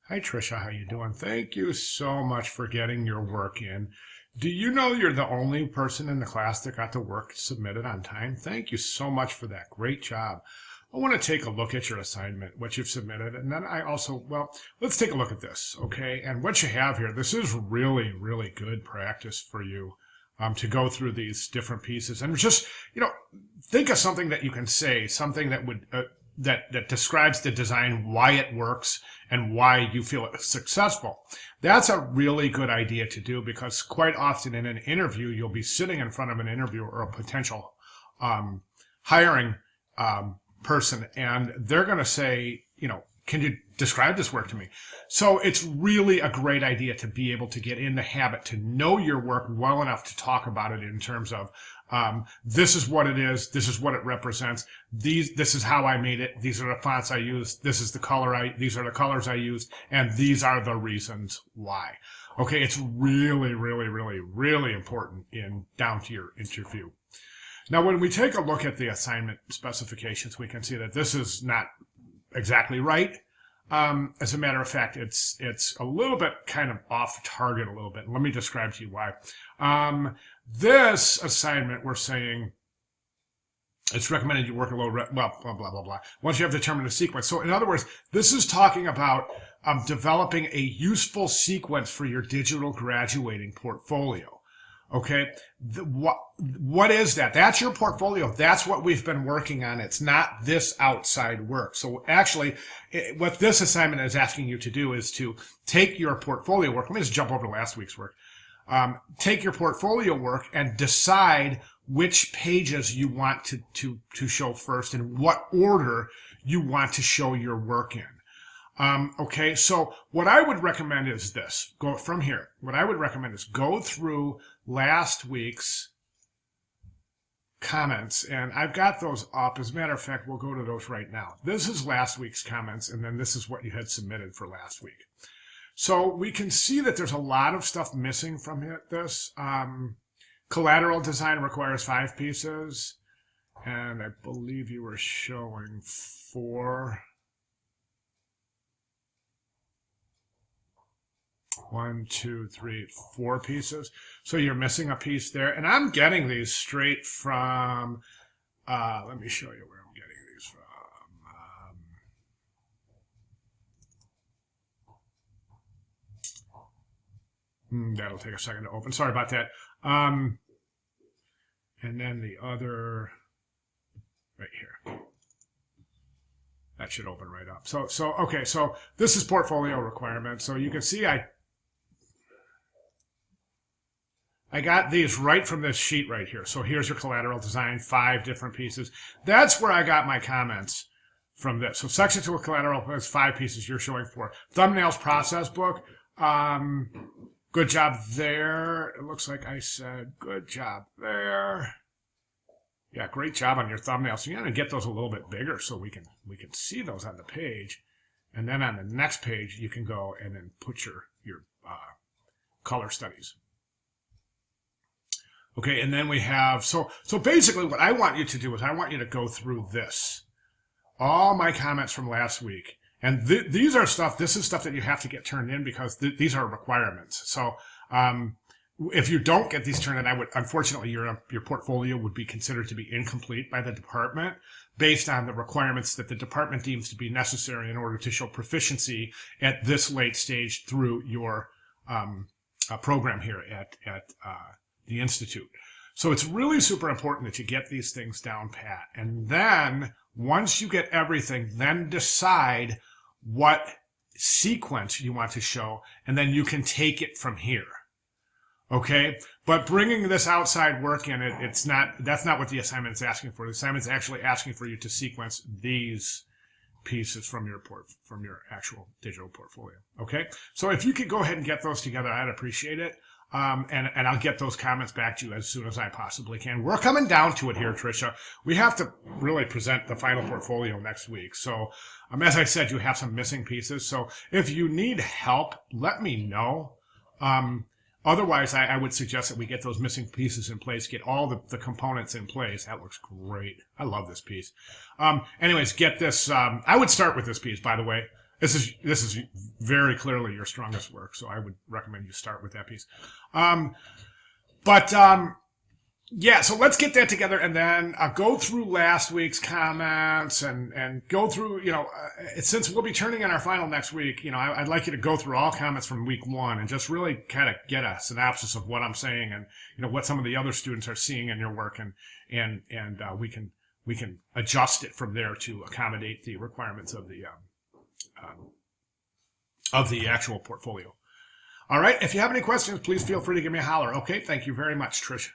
Hi Trisha, how you doing? Thank you so much for getting your work in. Do you know you're the only person in the class that got the work submitted on time? Thank you so much for that. Great job. I want to take a look at your assignment, what you've submitted, and then let's take a look at this, okay? And what you have here, this is really, really good practice for you to go through these different pieces and just, think of something that you can say, something that would that describes the design, why it works, and why you feel it's successful. That's a really good idea to do because quite often in an interview, you'll be sitting in front of an interviewer or a potential hiring person, and they're going to say, can you describe this work to me? So it's really a great idea to be able to get in the habit to know your work well enough to talk about it in terms of this is what it is, this is what it represents, this is how I made it, these are the fonts I used, these are the colors I used, and these are the reasons why. Okay, it's really, really, really, really important down to your interview. Now, when we take a look at the assignment specifications, we can see that this is not exactly right. As a matter of fact, it's a little bit kind of off target a little bit. Let me describe to you why. This assignment, we're saying it's recommended you work a little, blah, blah, blah, blah. Once you have determined a sequence. So in other words, this is talking about developing a useful sequence for your digital graduating portfolio. Okay, what is that? That's your portfolio. That's what we've been working on. It's not this outside work. So actually, what this assignment is asking you to do is to take your portfolio work. Let me just jump over to last week's work. Take your portfolio work and decide which pages you want to show first and what order you want to show your work in. Okay, so what I would recommend is this. Go from here. What I would recommend is go through last week's comments, and I've got those up. As a matter of fact, we'll go to those right now. This is last week's comments, and then this is what you had submitted for last week. So we can see that there's a lot of stuff missing from this. Collateral design requires 5 pieces, and I believe you were showing 4. 1, 2, 3, 4 pieces. So you're missing a piece there. And I'm getting these straight from, let me show you where I'm getting these from. That'll take a second to open. Sorry about that. And then the other right here. That should open right up. Okay, so this is portfolio requirements. So you can see I got these right from this sheet right here. So here's your collateral design, 5 different pieces. That's where I got my comments from this. So section 2 of collateral has 5 pieces you're showing 4. Thumbnails process book. Good job there. It looks like I said good job there. Yeah, great job on your thumbnails. So you got to get those a little bit bigger so we can see those on the page. And then on the next page, you can go and then put your color studies. Okay, and then we have, so basically what I want you to do is I want you to go through this. All my comments from last week. And this is stuff that you have to get turned in because these are requirements. So if you don't get these turned in, unfortunately, your portfolio would be considered to be incomplete by the department based on the requirements that the department deems to be necessary in order to show proficiency at this late stage through your program here at the Institute. So it's really super important that you get these things down pat. And then once you get everything, then decide what sequence you want to show, and then you can take it from here. Okay, but bringing this outside work in, that's not what the assignment is asking for. The assignment is actually asking for you to sequence these pieces from your actual digital portfolio. Okay, so if you could go ahead and get those together, I'd appreciate it. And I'll get those comments back to you as soon as I possibly can. We're coming down to it here, Tricia. We have to really present the final portfolio next week. So, as I said, you have some missing pieces. So if you need help, let me know. Otherwise, I would suggest that we get those missing pieces in place, get all the components in place. That looks great. I love this piece. Anyways, get this. I would start with this piece, by the way. This is very clearly your strongest work, so I would recommend you start with that piece. But yeah, so let's get that together and then go through last week's comments and go through, since we'll be turning in our final next week, I'd like you to go through all comments from week 1 and just really kind of get a synopsis of what I'm saying and, what some of the other students are seeing in your work and we can adjust it from there to accommodate the requirements of the actual portfolio. All right. If you have any questions, please feel free to give me a holler. Okay. Thank you very much, Trish.